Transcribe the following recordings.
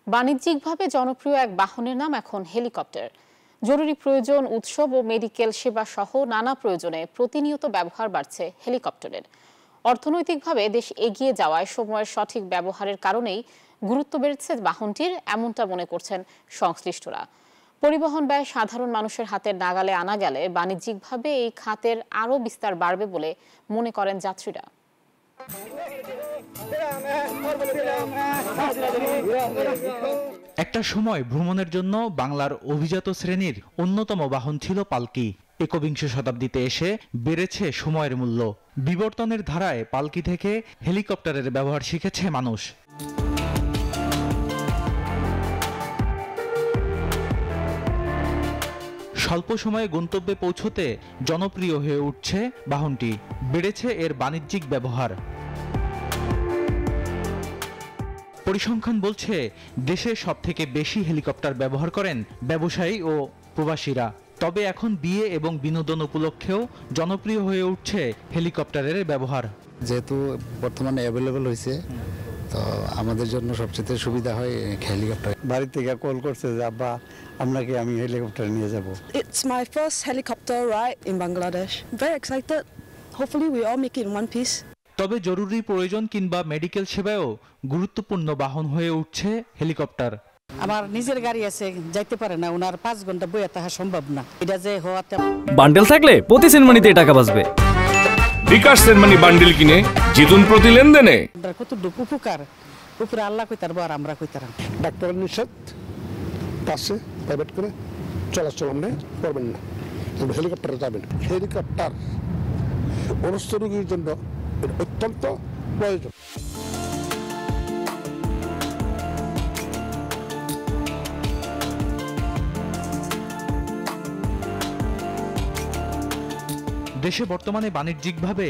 বাণিজ্যিকভাবে জনপ্রিয় এক বাহনের নাম এখন হেলিকপ্টার। জরুরি প্রয়োজন, উৎসব ও মেডিকেল সেবা সহ নানা প্রয়োজনে প্রতিনিয়ত ব্যবহার বাড়ছে হেলিকপ্টারের। অর্থনৈতিকভাবে দেশ এগিয়ে যাওয়ায় সময়ের সঠিক ব্যবহারের কারণেই গুরুত্ব বেড়েছে বাহনটির, এমনটা মনে করছেন সংশ্লিষ্টরা। পরিবহন ব্যয় সাধারণ মানুষের হাতের নাগালে আনা গেলে বাণিজ্যিকভাবে এই খাতের আরও বিস্তার বাড়বে বলে মনে করেন যাত্রীরা। একটা সময় ভ্রমণের জন্য বাংলার অভিজাত শ্রেণীর অন্যতম বাহন ছিল পালকি। একবিংশ শতাব্দীতে এসে বেড়েছে সময়ের মূল্য। বিবর্তনের ধারায় পালকি থেকে হেলিকপ্টারের ব্যবহার শিখেছে মানুষ। স্বল্প সময়ে গন্তব্যে পৌঁছতে জনপ্রিয় হয়ে উঠছে বাহনটি, বেড়েছে এর বাণিজ্যিক ব্যবহার। পরিসংখ্যান বলছে দেশে সবথেকে বেশি হেলিকপ্টার ব্যবহার করেন ব্যবসায়ী ও প্রবাসীরা। তবে এখন বিয়ে এবং বিনোদন উপলক্ষেও জনপ্রিয় হয়ে উঠছে হেলিকপ্টারের ব্যবহার। যেহেতু বর্তমানে অ্যাভেলেবল হয়েছে, তো আমাদের জন্য সবচেয়ে সুবিধা হয় হেলিকপ্টার। বাড়ি থেকে কল করছে যে আব্বা আপনাকে আমি হেলিকপ্টার নিয়ে যাব। It's my first helicopter ride in Bangladesh. Very excited. Hopefully we all make it in one piece. তবে জরুরি প্রয়োজন কিংবা মেডিকেল সেবায়ও গুরুত্বপূর্ণ বাহন হয়ে উঠছে হেলিকপ্টার। আমার নিজের গাড়ি আছে, যাইতে পারে না, ওনার 5 ঘন্টা বইয়া থাকা সম্ভব না। এটা যে হওয়াতে বান্ডেল থাকলে প্রতি সেনমানিতে টাকা বাঁচবে। বিকাশ সেনমানি বান্ডেল কিনে জিতুন প্রতি লেনদেনে। কত উপকার, উপরে আল্লাহ কইতার আর আমরা কইতার। ডাক্তারের নিষেধ কাছে প্রাইভেট করে চলাচল আমরা করবেন না, হেলিকপ্টারে যাবেন। হেলিকপ্টার অবস্থ রোগীর জন্য অত্যন্ত প্রয়োজন। দেশে বর্তমানে বাণিজ্যিকভাবে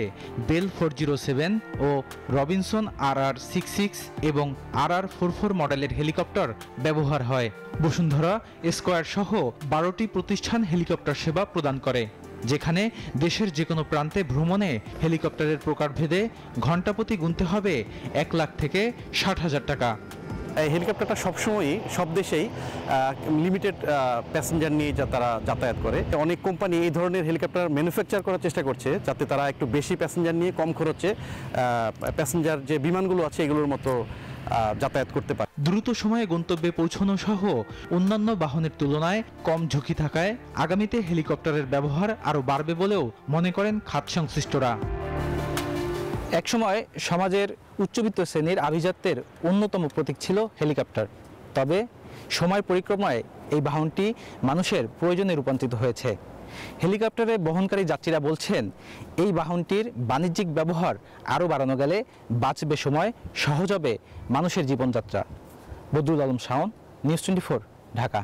বেল 407 ও রবিনসন RR66 এবং RR44 মডেলের হেলিকপ্টার ব্যবহার হয়। বসুন্ধরা, স্কয়ার সহ 12টি প্রতিষ্ঠান হেলিকপ্টার সেবা প্রদান করে, যেখানে দেশের যে কোনো প্রান্তে ভ্রমণে হেলিকপ্টারের প্রকারভেদে ঘণ্টাপ্রতি গুনতে হবে 1 লাখ থেকে 60,000 টাকা। এই হেলিকপ্টারটা সবসময়ই সব দেশেই লিমিটেড প্যাসেঞ্জার নিয়ে তারা যাতায়াত করে। অনেক কোম্পানি এই ধরনের হেলিকপ্টার ম্যানুফ্যাকচার করার চেষ্টা করছে, যাতে তারা একটু বেশি প্যাসেঞ্জার নিয়ে কম খরচে প্যাসেঞ্জার যে বিমানগুলো আছে এগুলোর মতো যাতায়াত করতে পারে। দ্রুত সময়ে গন্তব্যে পৌঁছানো সহ অন্যান্য বাহনের তুলনায় কম ঝুঁকি থাকায় আগামীতে হেলিকপ্টারের ব্যবহার আরও বাড়বে বলেও মনে করেন খাত সংশ্লিষ্টরা। একসময় সমাজের উচ্চবিত্ত শ্রেণীর আভিজাত্যের অন্যতম প্রতীক ছিল হেলিকপ্টার। তবে সময় পরিক্রমায় এই বাহনটি মানুষের প্রয়োজনে রূপান্তরিত হয়েছে। হেলিকপ্টারে বহনকারী যাত্রীরা বলছেন, এই বাহনটির বাণিজ্যিক ব্যবহার আরও বাড়ানো গেলে বাঁচবে সময়, সহজ হবে মানুষের জীবনযাত্রা। বদরুল আলম শাওন, নিউজ 24, ঢাকা।